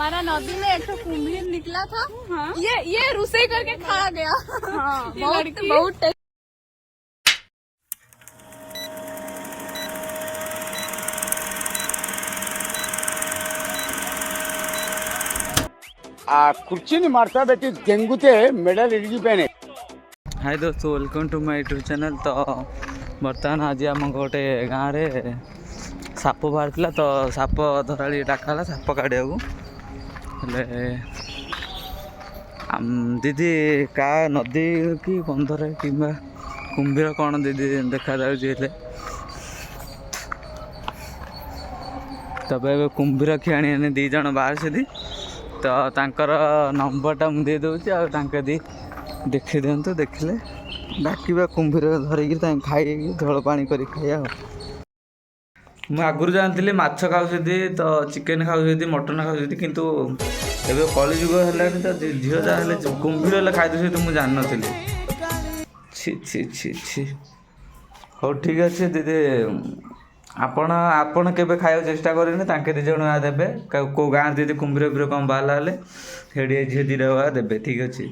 हमारा नदी में एक तो कुम्भीर निकला था। हाँ? ये रुसे करके खा गया। हाँ, बहुत కుర్చీని మార్తా పెట్టి జంగుతే మెడల్ ఇరిగిపోయినాయి. हाय दोस्तों, welcome to my YouTube channel. तो बर्तमान आज आम गोटे गाँव में साप बाहर तो साप धराड़ी डाकला साप काढ़ा दीदी का नदी कि बंधर कि कुंभीर कौन दीदी देखा जाए तब कुंभीर खिआनी दी जन बाहर से तो तांकर नंबरटा मुझे दे दूँ आ दी देखी दिंतु देखिले डाकवा कुंभीर धरिकी खाई झोल पानी कर खाया। मुझे आगुरी जानती माछ खाऊँ तो चिकेन खाऊँ मटन खाऊँ किंतु एबे कलिजुग है तो झील जहाँ कुंभीर खाई तो मुझे जान नी। छी छी छी छी हो ठीक अच्छे दीदी आपण केबे खाया चेष्टा करें तांके दी जन देवे कौ गाँव दीदी कुंभीर उभीर कम बाहर हेले हेड़ी झी दीटा देवे ठीक अच्छे।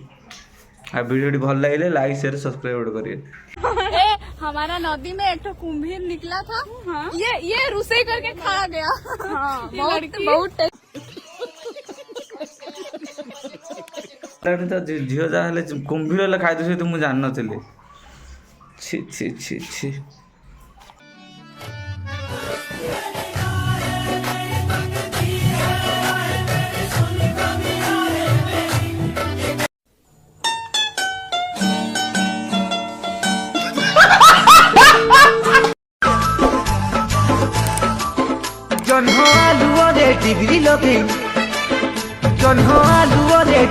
आ वीडियो भल लगे लाइक शेयर सब्सक्राइब करिए। हमारा नदी में एक तो कुम्भीर निकला था। हाँ? ये रुसे करके खा गया। हाँ, बहुत तो झील जहाँ कुंभीर खाई तो मुझे जान नी। छी छी छी छी जन्ह आलुओ रे डिग्री लगे जन्ह आलुओ रे